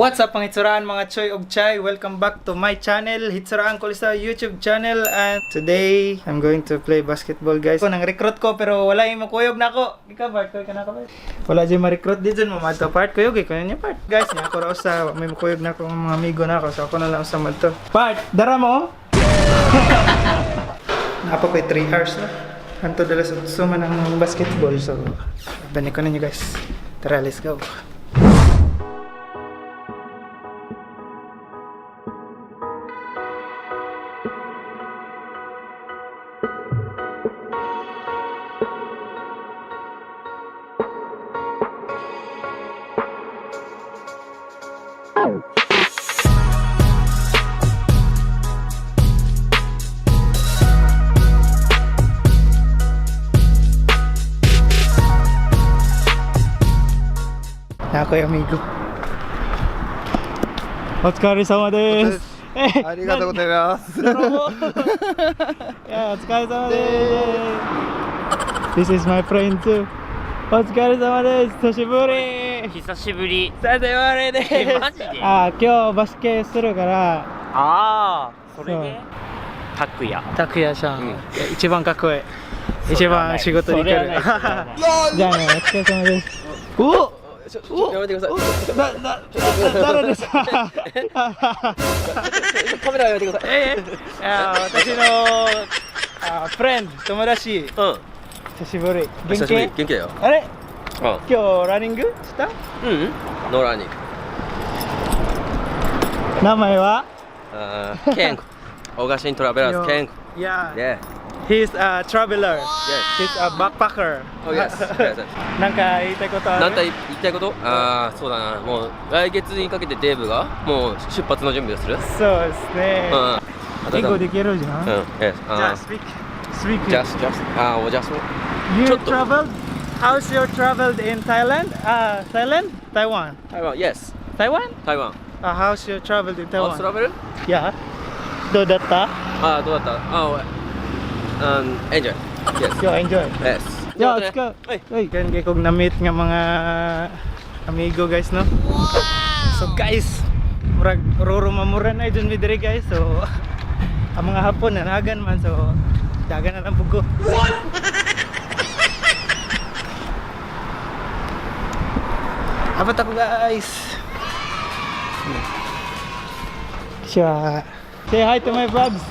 What's up mga hitsuraan, mga choy og chay? Welcome back to my channel, Hitsuraang Kulisaw YouTube channel. And today, I'm going to play basketball, guys. Nang recruit ko pero wala yung makuyog na ako. Ikaw, Bart, koy ka na ka, Bart? Wala dyan ma-recruit dito, mamadto part. Kuyog eh, kaya niya part. Guys, niya ako raw sa, may makuyog na ako, mga amigo na ako. So ako na lang sa madto. Part, dara mo? Napa ko 3 hours na. Hanto dala sa suma ng basketball. So, balik ko na nyo, guys. Tara, let's go. Ako yung amigo. Otsukaresama desu. Arigatou gozaimasu. Yeah, otsukaresama desu. This is my friend too. Otsukaresama desu. Toshiburi. 久しぶり。久しぶりです。マジで？あ、今日バスケするから。ああ、それで拓也。拓也さん、一番かっこいい。一番仕事に来る。じゃあね、お疲れ様です。お。やめてください。誰ですか？カメラやめてください。私のフレンド、友達。久しぶり。久しぶり。元気だよ。あれ？今日ランニングした？ノーランニング。名前は？ケンコ。オガシントラベラーズケンコ。Yeah. He's a traveler. He's a backpacker. Oh yes. なんか言いたいことある？なんか言いたいこと？そうだな。もう来月にかけてデーブがもう出発の準備をする。そうですね。英語できるじゃん。Yes. Just speak. Just. You traveled? How's your traveled in Thailand? Thailand? Taiwan. Yes. Taiwan? Taiwan. How's your traveled in Taiwan? travel? Yeah. どうだった？どうだった？Enjoy. Yes. Yo, enjoy. Yes. Yo, let's go. Hey, kan kung na-meet nga mga amigo, guys, no? So, guys, murag ruro-mamuran ay dun midiri, guys. So, ang mga hapon nanagan man. So, dagan na lang bugo. What? Apat ako, guys. Siya. Say hi to my vlogs.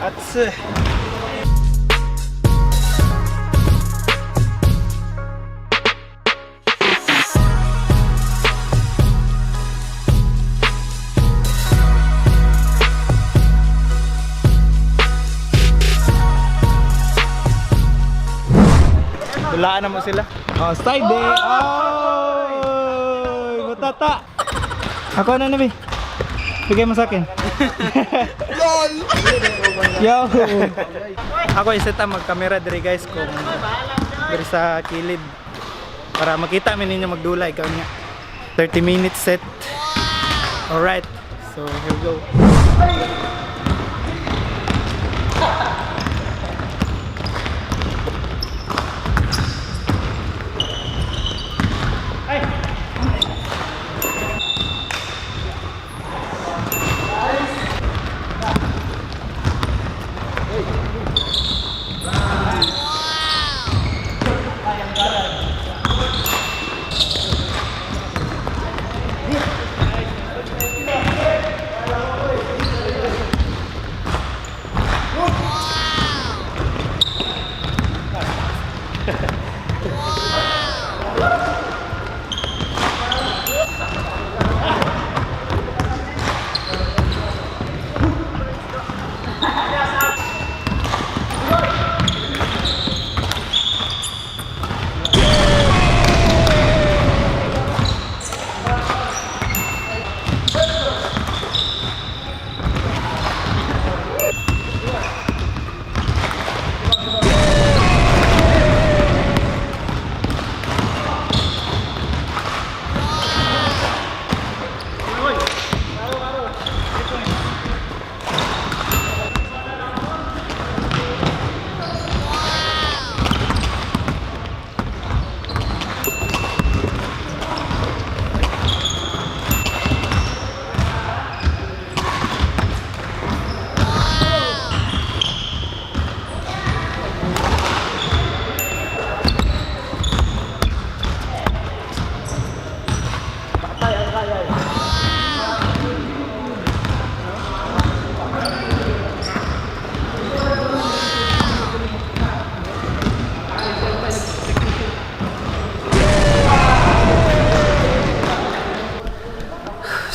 Atsu. Dulaan na mo sila. Oh, side day. Oh, butata. Ako na nabi. Bigay mo sa akin. Yo. Ako iset mag-camera diri, guys, kung diri sa kilid para makita mi ninyo magdula ikaw nga. 30 minutes set. Alright. So, here we go.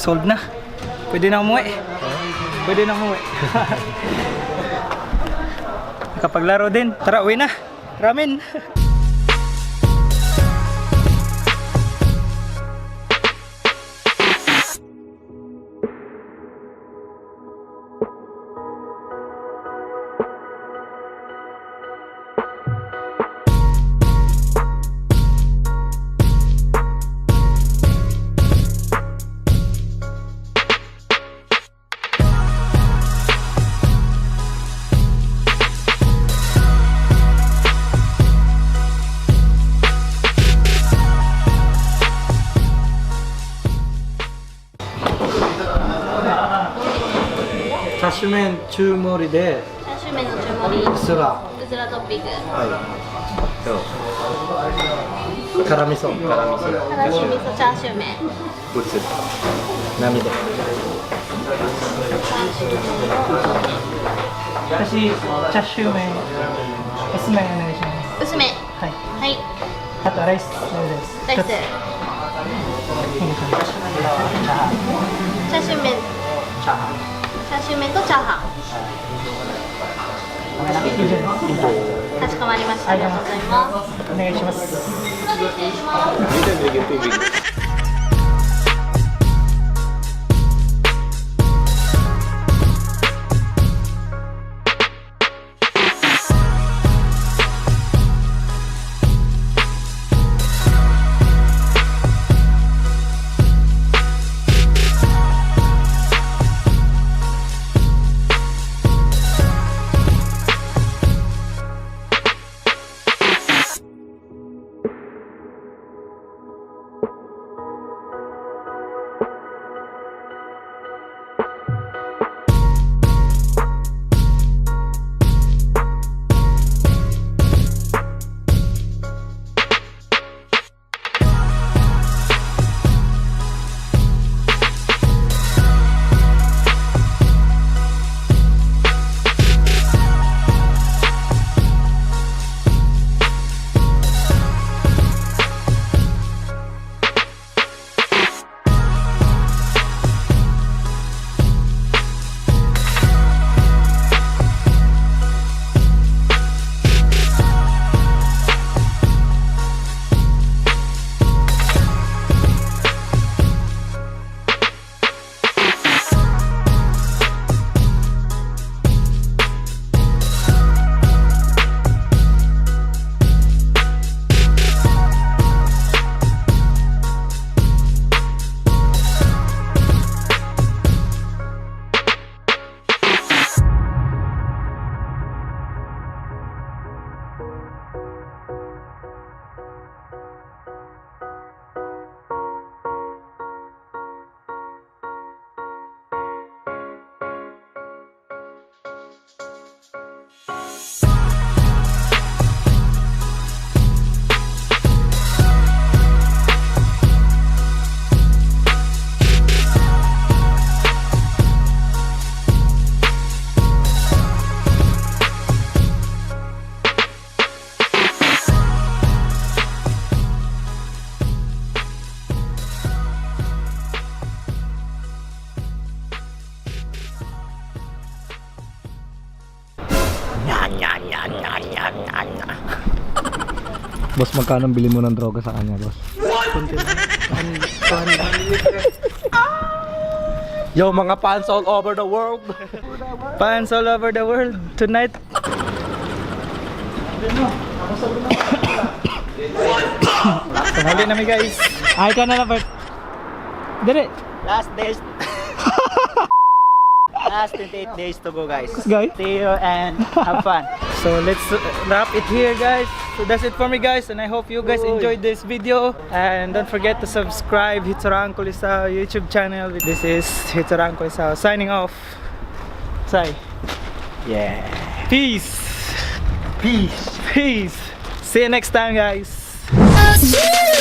solve na. Pwede na umuwi. Pwede na umuwi. Nakapaglaro din. Tara, uwi na. Ramen. Chashumen 中盛りでチャーシュー麺の中盛り、うすらうずらトッピング、辛味噌からし味噌チャーシュー麺、波で私、チャーシュー麺、薄麺お願いします。薄め、はい。はい、あとライスです。ライス、一つチャーシュー麺、チャーシュー麺とチャーハン。かしこまりました。ありがとうございます。お願いします。失礼します。Boss, magkano bili mo ng droga sa kanya, boss? Yo, mga fans all over the world. Fans all over the world tonight. Tanghali na mi guys. Ay ka na Bert. Dire. Last days. Last 28 days to go, guys. Guys. See you and have fun. So let's wrap it here, guys. So that's it for me, guys, and I hope you guys enjoyed this video. And don't forget to subscribe Hitsuraang Kulisaw YouTube channel. This is Hitsuraang Kulisaw signing off. Say. Yeah. Peace. Peace. Peace. See you next time, guys. See you.